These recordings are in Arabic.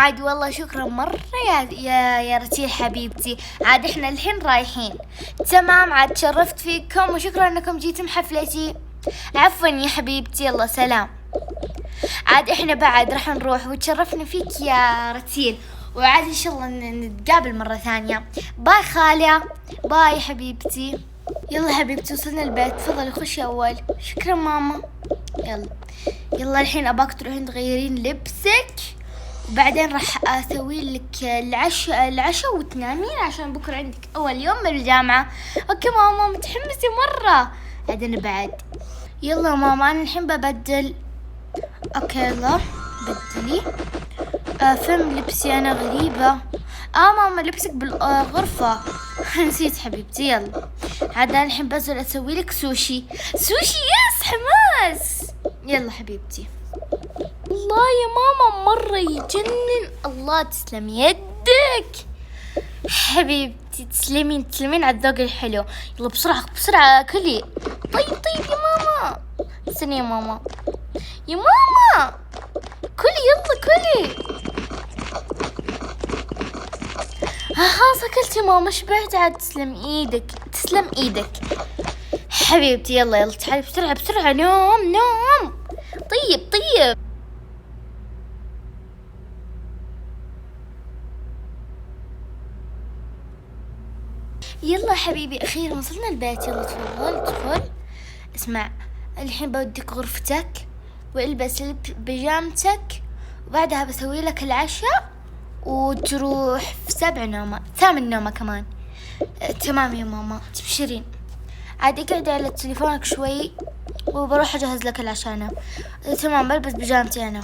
عاد والله شكرا مرة يا رتيل حبيبتي. عاد احنا الحين رايحين. تمام، عاد تشرفت فيكم وشكرا انكم جيتم حفلتي. عفوا يا حبيبتي، يلا سلام. عاد احنا بعد راح نروح وتشرفنا فيك يا رتيل، وعاد ان شاء الله نتقابل مرة ثانية. باي خالة. باي حبيبتي. يلا حبيبتي وصلنا البيت، تفضلي خشي اول. شكرا ماما. يلا الحين اباك تروحين تغيرين لبسك، وبعدين راح اسوي لك العشاء وتنامين عشان بكره عندك اول يوم من الجامعة. اوكي ماما، متحمسة مرة. بعدين بعد يلا ماما انا الحين ببدل. اوكي يلا بدلي. فهم لبسي انا غريبة. ماما لبسك بالغرفة. نسيت حبيبتي. يلا عاد انا الحين بنزل اسوي لك سوشي. يس حماس. يلا حبيبتي. الله يا ماما مرة يجنن. الله تسلم يدك حبيبتي. تسلمين على الذوق الحلو. يلا بسرعة كلي. طيب يا ماما. استني يا ماما. كلي يلا كلي. خلاص اكلت يا ماما، شبعت. عاد تسلم ايدك حبيبتي. يلا تعالي بسرعة نوم. طيب يلا حبيبي اخيرا وصلنا البيت. يلا تفضل. اسمع، الحين بوديك غرفتك والبس بيجامتك، وبعدها بسوي لك العشاء وتروح في 8 نومة كمان. تمام يا ماما، تبشرين. عاد اقعدي على تليفونك شوي وبروح اجهز لك العشاء أنا. تمام، بلبس بيجامتي انا.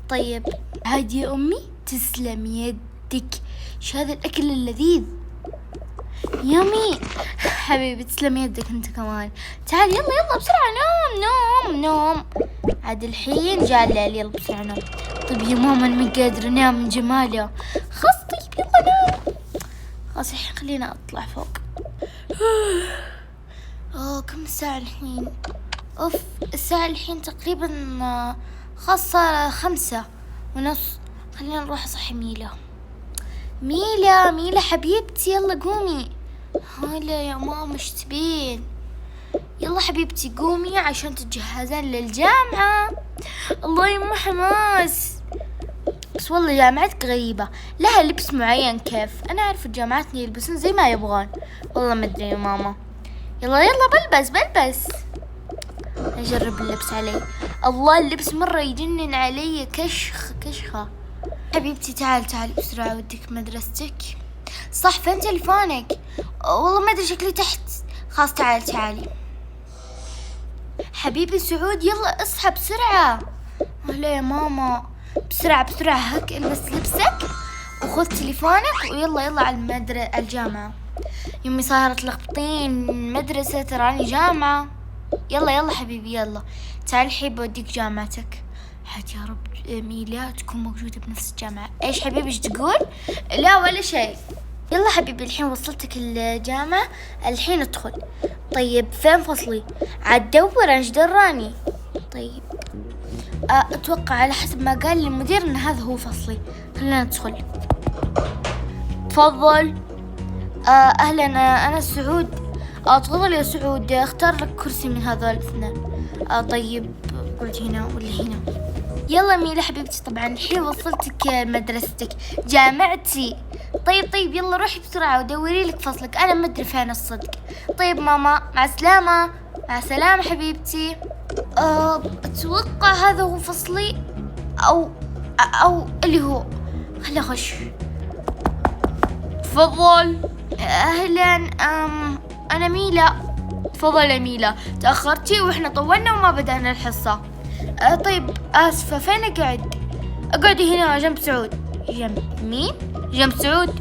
طيب عاد يا امي تسلم يدك، شو هذا الاكل اللذيذ. يامي حبيبي تسلم يدك انت كمان. تعال يلا بسرعة نوم. عاد الحين جاء الليل. يلا بسرعة نوم. طيب يا ماما انا ما قادرة انام من جماله. خلاص طيب يلا نام. خلاص الحين خلينا اطلع فوق. كم الساعة الحين؟ الساعة الحين تقريبا خلاص صار 5:30. خلينا نروح اصحي ميلا حبيبتي. يلا قومي. هلا يا ماما ايش تبين؟ يلا حبيبتي قومي عشان تتجهزين للجامعة. الله يما حماس. بس والله جامعتك غريبة، لها لبس معين. كيف؟ انا اعرف الجامعات يلبسون زي ما يبغون. والله ما ادري يا ماما. يلا بلبس. اجرب اللبس علي. الله اللبس مرة يجنن علي. كشخة. حبيبتي تعالي بسرعة وديك مدرستك. صح، فين تلفونك؟ والله ما ادري، شكلي تحت. خلاص تعالي حبيبي سعود. يلا اصحى بسرعة. لا يا ماما، بسرعة هك البس لبسك وخذ تليفونك ويلا على الجامعة. يمي صايرة تلخبطين، مدرسة تراني جامعة. يلا حبيبي يلا. تعال الحين بوديك جامعتك. حد يا رب ميلا تكون موجودة بنفس الجامعة. ايش حبيبي ايش تقول؟ لا ولا شيء. يلا حبيبي الحين وصلتك الجامعة، الحين ادخل. طيب فين فصلي؟ عاد دور ايش دراني. طيب اتوقع على حسب ما قال لي المدير ان هذا هو فصلي. خلينا ندخل. تفضل. اهلا انا سعود. تفضل يا سعود، اختار لك كرسي من هذول الاثنين. طيب اقعد هنا ولا هنا. يلا ميلا حبيبتي، طبعا الحين وصلتك مدرستك جامعتي. طيب يلا روحي بسرعة ودوري لك فصلك، انا ما ادري فين الصدق. طيب ماما مع السلامة حبيبتي. اتوقع هذا هو فصلي او اللي هو. خلي اخش. تفضل. اهلا انا ميلا. تفضل يا ميلا، تأخرتي واحنا طولنا وما بدأنا الحصة. طيب اسفة، فين اقعدي هنا جنب سعود. جنب مين؟ جنب سعود.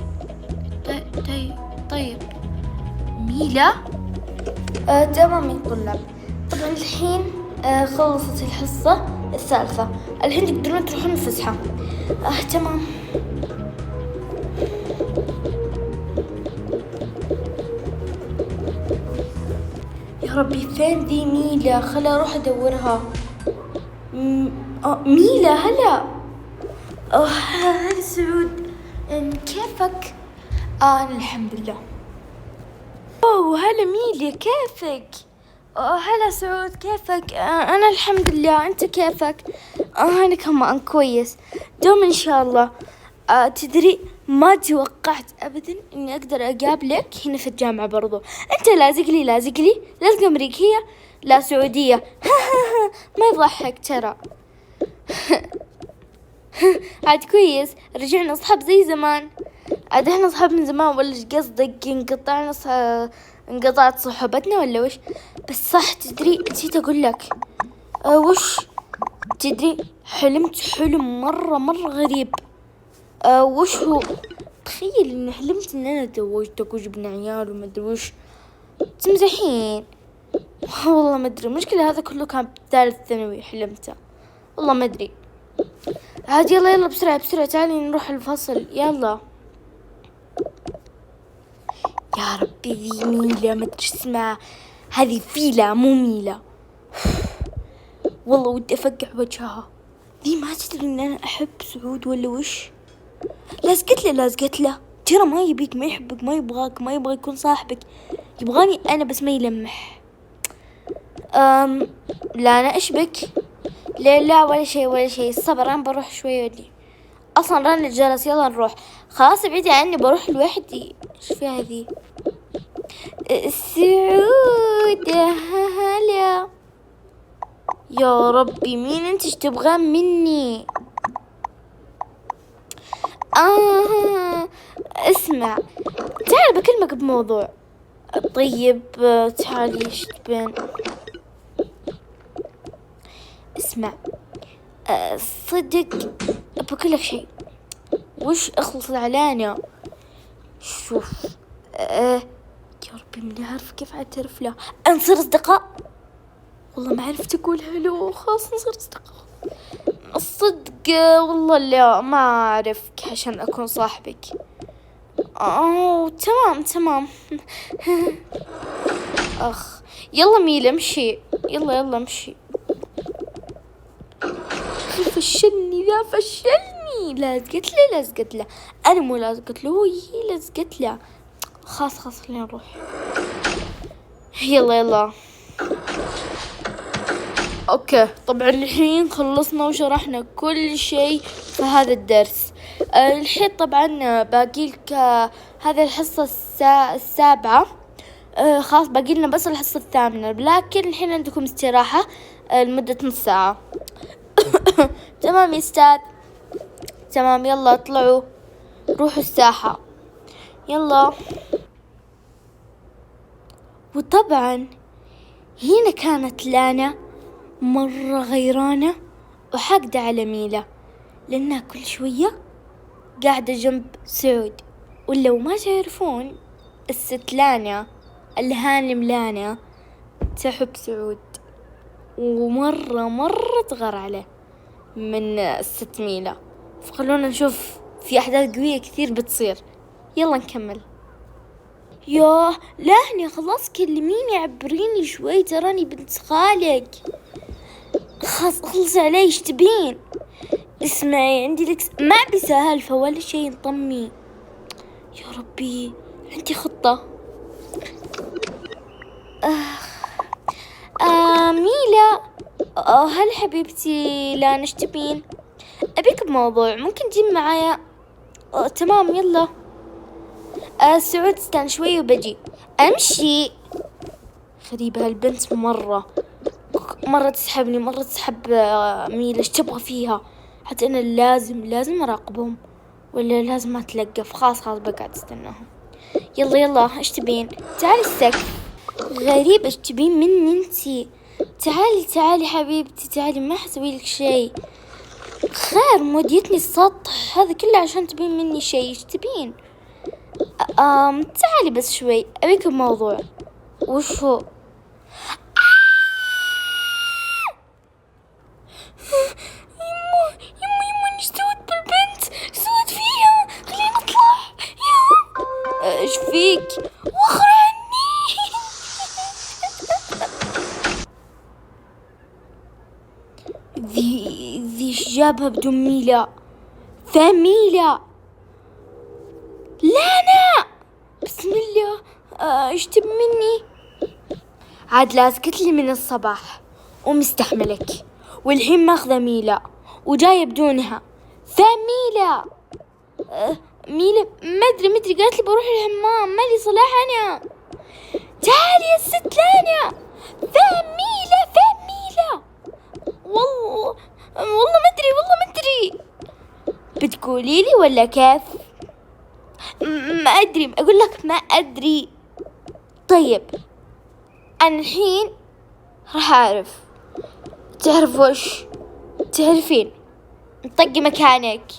طيب ميلا. تمام يا طلاب، طبعا الحين خلصت الحصة الثالثة، الحين تقدرون تروحون الفسحة. تمام. يا ربي فين ذي ميلا؟ خليني اروح ادورها. ميلا هلا. هلا سعود، كيفك؟ أنا الحمد لله. هلا ميليا، كيفك؟ هلا سعود، كيفك؟ أنا الحمد لله، أنت كيفك؟ أنا كمان كويس دوم إن شاء الله. تدري ما توقعت أبدا إني أقدر أقابلك هنا في الجامعة برضو. أنت لازق لي لازقة أمريكية لا سعودية. ما يضحك ترى. عاد كويس، رجعنا أصحاب زي زمان. عاد احنا أصحاب من زمان ولا ايش قصدك؟ انقطعت صحبتنا ولا وش؟ بس صح، تدري نسيت أقول لك. وش؟ تدري حلمت حلم مرة غريب. وش هو؟ تخيل إني حلمت إن أنا تزوجت وجبنا عيال وما أدري وش. تمزحين؟ والله ما أدري، المشكلة هذا كله كان بثالث ثانوي حلمته، والله ما أدري. عاد يلا بسرعة تعالي نروح الفصل يلا. يا ربي ذي ميلة ما أدري اسمها، هذه فيلة مو ميلة. والله ودي أفقع وجهها. ذي ما تدري إن أنا أحب سعود ولا وش؟ لازقت له ترى ما يبيك، ما يحبك، ما يبغاك، ما يبغى يكون صاحبك، يبغاني أنا بس ما يلمح. لا أنا أشبك. لا ولا شيء الصبر، أنا بروح شوي ودي أصلا رن الجرس. يلا نروح، خلاص ابعدي عني، بروح لوحدي. إيش فيها ذي؟ سعود هلا. يا ربي مين انت؟ ايش تبغان مني؟ اسمع، تعال بكلمك بموضوع. طيب تعالي، ايش تبين؟ اسمع، صدق بقول لك شيء. وش؟ اخلص علينا. شوف، يا ربي من عارف كيف اعترف له. نصير اصدقاء؟ والله ما عرفت اقول هلو، خلاص نصير اصدقاء. الصدق والله لا ما اعرفك عشان اكون صاحبك. تمام. اخ يلا ميلا امشي، يلا امشي. فشلني. لازقت له. انا مو لازقت له، هي لازقت له. خلاص خلينا نروح. يلا. اوكي طبعا الحين خلصنا وشرحنا كل شيء في هذا الدرس. الحين طبعا باقي لك هذه الحصة السابعة. خلاص باقي لنا بس الحصة الثامنة، لكن الحين عندكم استراحة لمدة نص ساعة. تمام يا استاذ؟ تمام، يلا اطلعوا روحوا الساحة يلا. وطبعا هنا كانت لانا مرة غيرانة وحاقدة على ميلة، لأنها كل شوية قاعدة جنب سعود. ولو ما تعرفون، الست لانا الهانم لانا تحب سعود، ومرة تغار عليه من الست ميلة. فخلونا نشوف، في أحداث قوية كثير بتصير. يلا نكمل. ياه لهني، خلاص كلميني، عبريني شوي، تراني بنت خالك. خلص علي، ايش تبين؟ اسمعي، عندي لك ما أبي سالفة ولا شيء، نطمي. يا ربي عندي خطة. ميلا، هل حبيبتي لا ايش تبين؟ أبيك بموضوع، ممكن تجي معايا؟ تمام يلا. سعود استنى شوي وبجي. أمشي. غريبة هالبنت، مرة تسحبني، مرة تسحب ميلا. ايش تبغى فيها؟ حتى أنا لازم أراقبهم، ولا لازم أتلقف. خلاص بقعد استناهم. يلا ايش تبين؟ تعالي السقف. غريب، ايش تبين مني انتي؟ تعالي حبيبتي، تعالي، ما حسوي لك شيء. خير، موديتني السطح هذا كله عشان تبين مني شيء. ايش تبين؟ تعالي بس شوي، أبيك بموضوع. وش هو؟ يمو ايش سويت بالبنت؟ ايش سويت فيها؟ خلينا نطلع. ايش فيك؟ وخر عني. ذي ايش جابها بدون ميلا؟ ثميلة. لانا، بسم الله، ايش تبي مني؟ عاد لازقت لي من الصباح ومستحملك، والحين ماخذة ميلا وجاية بدونها. ثميلة. ميلا مدري قالت لي بروح الحمام، مالي صلاح أنا. تعالي يا ست لانا. ثميلة. والله ما أدري. بتقولي لي ولا كيف؟ ما أدري، أقول لك ما أدري. طيب أنا الحين راح أعرف. تعرف وش؟ تعرفين، طقي مكانك.